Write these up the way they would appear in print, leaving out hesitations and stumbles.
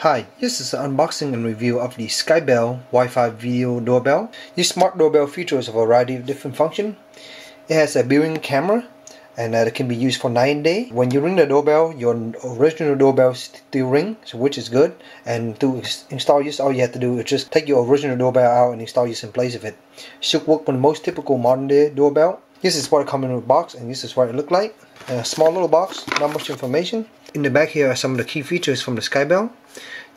Hi, this is an unboxing and review of the Skybell Wi-Fi video doorbell. This smart doorbell features a variety of different functions. It has a built-in camera and it can be used for 9 days. When you ring the doorbell, your original doorbell still rings, which is good. And to install this, all you have to do is just take your original doorbell out and install this in place of it. Should work on most typical modern day doorbell. This is what it comes in the box, and this is what it looks like. A small little box, not much information. In the back here are some of the key features from the Skybell.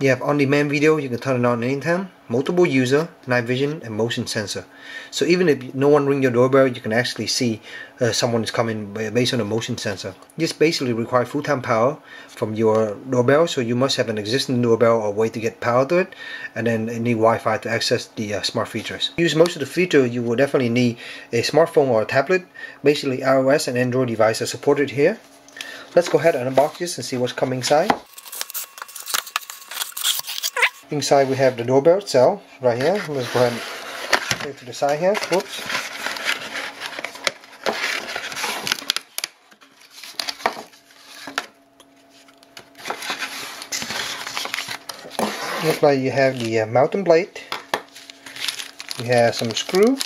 You have on-demand video, you can turn it on anytime, multiple user, night vision, and motion sensor. So even if no one ring your doorbell, you can actually see someone is coming based on the motion sensor. This basically requires full-time power from your doorbell, so you must have an existing doorbell or way to get power to it, and then you need Wi-Fi to access the smart features. To use most of the features, you will definitely need a smartphone or a tablet. Basically, iOS and Android devices are supported here. Let's go ahead and unbox this and see what's coming inside. Inside we have the doorbell itself, right here. Let's go ahead and put it to the side here. Whoops. Looks like you have the mounting plate. You have some screw,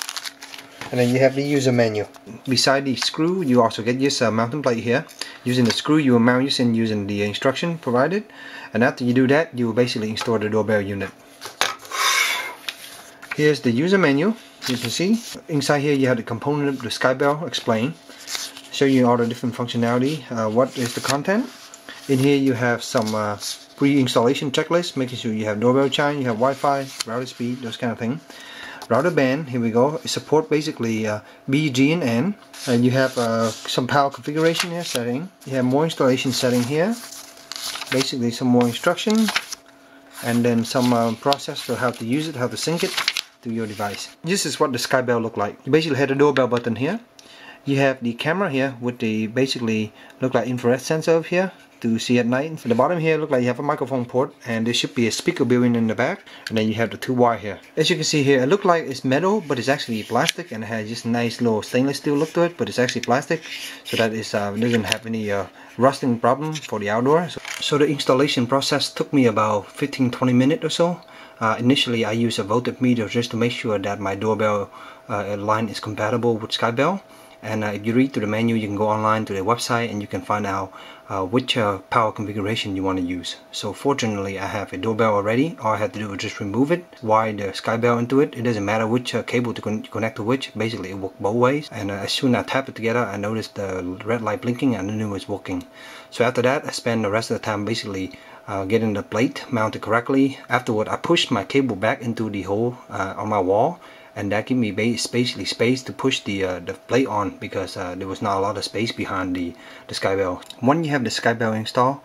and then you have the user menu. Beside the screw, you also get this mounting plate here. Using the screw, you will mount this in using the instruction provided, and after you do that, you will basically install the doorbell unit. Here's the user menu. You can see inside here you have the component of the Skybell explained, show you all the different functionality, what is the content. In here you have some pre-installation checklist, making sure you have doorbell chime, you have Wi-Fi, router speed, those kind of things. Router band, here we go. It support basically B, G, and N. And you have some power configuration here setting. You have more installation setting here. Basically some more instruction, and then some process for how to use it, how to sync it to your device. This is what the Skybell look like. You basically have the doorbell button here. You have the camera here with the basically look like infrared sensor over here to see at night. At the bottom here look like you have a microphone port, and there should be a speaker built in the back, and then you have the two wire here. As you can see here, it looks like it's metal, but it's actually plastic, and it has just nice little stainless steel look to it, but it's actually plastic, so that is doesn't have any rusting problem for the outdoor. So the installation process took me about 15-20 minutes or so. Initially I used a voltmeter just to make sure that my doorbell line is compatible with Skybell. And if you read through the menu, you can go online to the website and you can find out which power configuration you want to use. So fortunately I have a doorbell already. All I have to do is just remove it, wire the Skybell into it. It doesn't matter which cable to connect to which. Basically it works both ways. And as soon as I tap it together, I noticed the red light blinking and I knew it was working. So after that, I spent the rest of the time basically getting the plate mounted correctly. Afterward, I pushed my cable back into the hole on my wall, and that gave me basically space to push the plate on, because there was not a lot of space behind the Skybell. When you have the Skybell installed,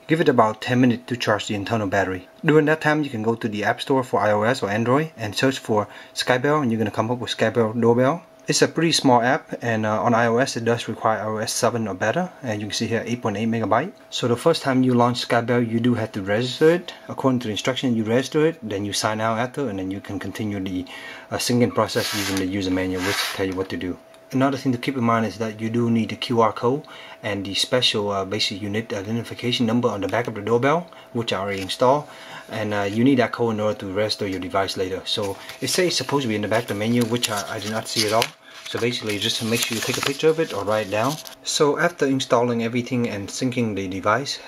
give it about 10 minutes to charge the internal battery. During that time, you can go to the App Store for iOS or Android and search for Skybell, and you're going to come up with Skybell Doorbell. It's a pretty small app, and on iOS it does require iOS 7 or better, and you can see here 8.8 megabyte. So the first time you launch Skybell, you do have to register it. According to the instructions, you register it, then you sign out after, and then you can continue the syncing process using the user manual, which tell you what to do. Another thing to keep in mind is that you do need the QR code and the special basic unit identification number on the back of the doorbell, which I already installed, and you need that code in order to register your device later. So it says it's supposed to be in the back of the menu, which I did not see at all. So basically just make sure you take a picture of it or write it down. So after installing everything and syncing the device,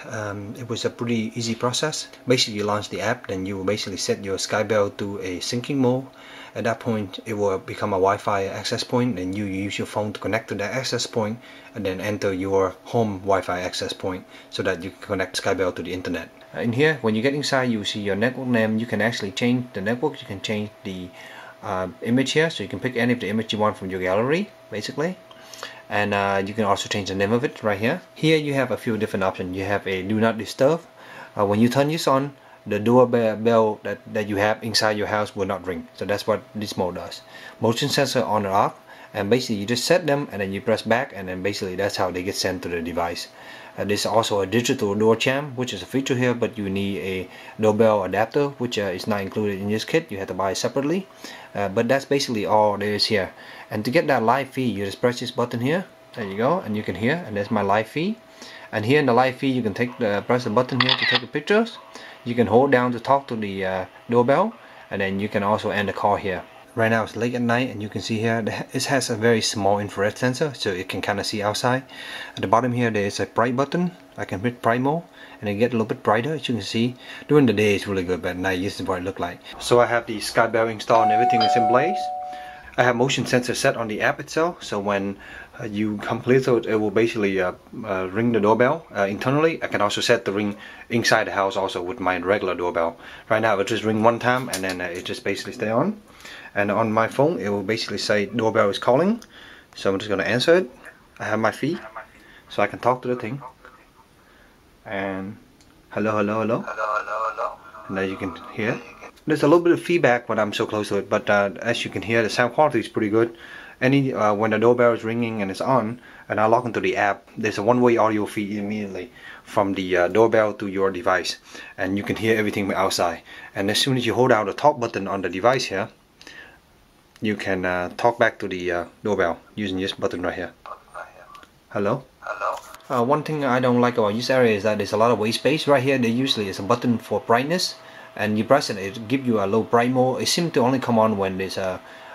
it was a pretty easy process. Basically you launch the app, then you will basically set your Skybell to a syncing mode. At that point it will become a Wi-Fi access point, and you use your phone to connect to that access point and then enter your home Wi-Fi access point so that you can connect Skybell to the internet. In here, when you get inside, you will see your network name. You can actually change the network, you can change the image here, so you can pick any of the image you want from your gallery basically, and you can also change the name of it right here. Here you have a few different options. You have a do not disturb. When you turn this on, the doorbell that you have inside your house will not ring. So that's what this mode does. Motion sensor on or off, and basically you just set them and then you press back, and then basically that's how they get sent to the device. There's also a digital door chime, which is a feature here, but you need a doorbell adapter, which is not included in this kit. You have to buy it separately, but that's basically all there is here. And to get that live feed, you just press this button here. There you go, and you can hear, and there's my live feed. And here in the live feed, you can press the button here to take the pictures. You can hold down to talk to the doorbell, and then you can also end the call here. Right now it's late at night, and you can see here it has a very small infrared sensor, so it can kind of see outside. At the bottom here there is a bright button. I can hit bright mode and it get a little bit brighter. As you can see, during the day it's really good, but at night this is what it look like. So I have the Skybell installed and everything is in place. I have motion sensor set on the app itself, so when you complete it, it will basically ring the doorbell internally. I can also set the ring inside the house also with my regular doorbell. Right now it just ring one time and then it just basically stay on. And on my phone it will basically say doorbell is calling, so I'm just going to answer it. I have my feet so I can talk to the thing, and hello hello hello, and then you can hear. There's a little bit of feedback when I'm so close to it, but as you can hear, the sound quality is pretty good. When the doorbell is ringing and it's on and I log into the app, there's a one-way audio feed immediately from the doorbell to your device, and you can hear everything outside. And as soon as you hold out the talk button on the device here, you can talk back to the doorbell using this button right here. Hello? One thing I don't like about this area is that there's a lot of white space. Right here there usually is a button for brightness, and you press it, it gives you a low bright mode. It seems to only come on when there's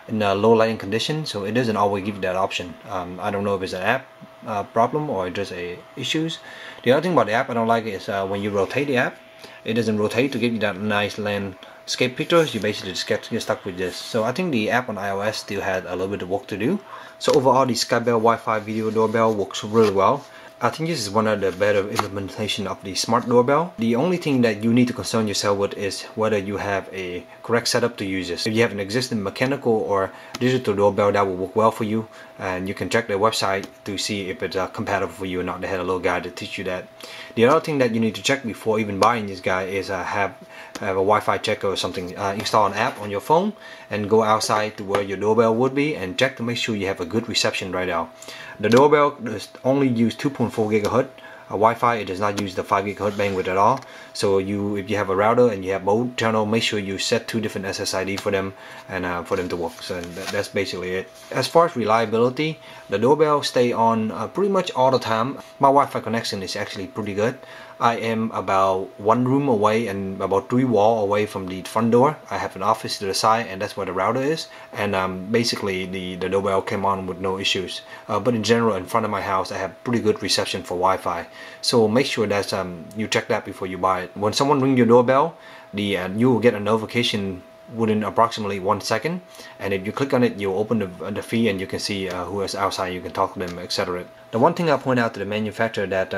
in a low lighting condition, so it doesn't always give you that option. I don't know if it's an app problem or just issues. The other thing about the app I don't like is when you rotate the app, it doesn't rotate to give you that nice landscape pictures. You basically just get stuck with this. So I think the app on iOS still had a little bit of work to do. So overall, the Skybell Wi-Fi video doorbell works really well. I think this is one of the better implementation of the smart doorbell. The only thing that you need to concern yourself with is whether you have a correct setup to use this. If you have an existing mechanical or digital doorbell, that will work well for you, and you can check their website to see if it's compatible for you or not. They had a little guide to teach you that. The other thing that you need to check before even buying this guy is have a Wi-Fi checker or something. Install an app on your phone and go outside to where your doorbell would be and check to make sure you have a good reception right now. The doorbell does only use 2.4 GHz Wi-Fi. It does not use the 5 GHz bandwidth at all. So if you have a router and you have both channel, make sure you set 2 different SSID for them and for them to work. So that's basically it. As far as reliability, the doorbell stay on pretty much all the time. My Wi-Fi connection is actually pretty good. I am about 1 room away and about 3 walls away from the front door. I have an office to the side, and that's where the router is. And basically the doorbell came on with no issues. But in general, in front of my house, I have pretty good reception for Wi-Fi. So make sure that you check that before you buy it. When someone rings your doorbell, you will get a notification within approximately 1 second, and if you click on it, you'll open the feed and you can see who is outside. You can talk to them, etc. The one thing I point out to the manufacturer that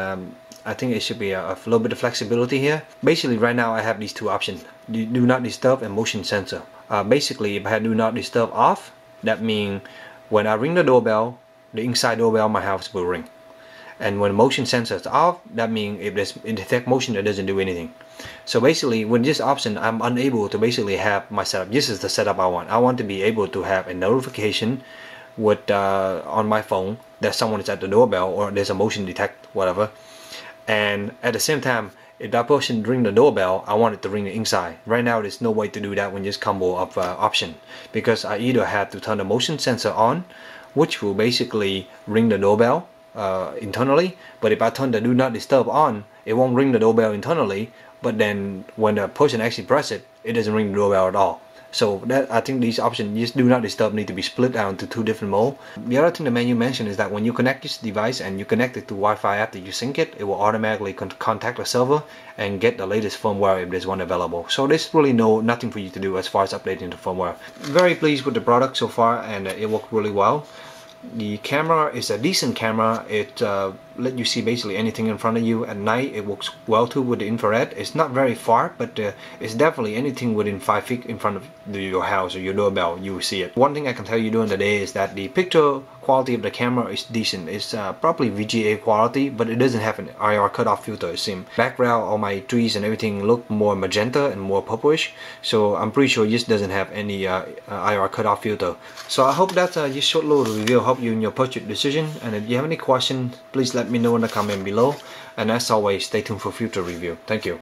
I think it should be a little bit of flexibility here. Basically right now I have these 2 options: do not disturb and motion sensor. Basically if I had do not disturb off, that means when I ring the doorbell, the inside doorbell of my house will ring. And when motion sensor is off, that means if it detects motion, it doesn't do anything. So basically with this option, I'm unable to basically have my setup. This is the setup I want. I want to be able to have a notification with on my phone that someone is at the doorbell or there's a motion detect, whatever. And at the same time, if that person ring the doorbell, I want it to ring the inside. Right now there's no way to do that with this combo of option, because I either have to turn the motion sensor on, which will basically ring the doorbell internally, but if I turn the do not disturb on, it won't ring the doorbell internally, but then when the person actually press it, it doesn't ring the doorbell at all. So that, I think these options, just do not disturb, need to be split down to 2 different modes. The other thing the menu mentioned is that when you connect this device and you connect it to Wi-Fi after you sync it, it will automatically contact the server and get the latest firmware if there's one available. So there's really nothing for you to do as far as updating the firmware. Very pleased with the product so far, and it worked really well. The camera is a decent camera. It let you see basically anything in front of you. At night it works well too with the infrared. It's not very far, but it's definitely anything within 5 feet in front of your house or your doorbell, you will see it. One thing I can tell you during the day is that the picture quality of the camera is decent. It's probably VGA quality, but it doesn't have an IR cutoff filter, it seems. Background, all my trees and everything look more magenta and more purplish, so I'm pretty sure this doesn't have any IR cutoff filter. So I hope that this short little review helped you in your purchase decision, and if you have any questions, please let me know in the comment below, and as always, stay tuned for future review. Thank you.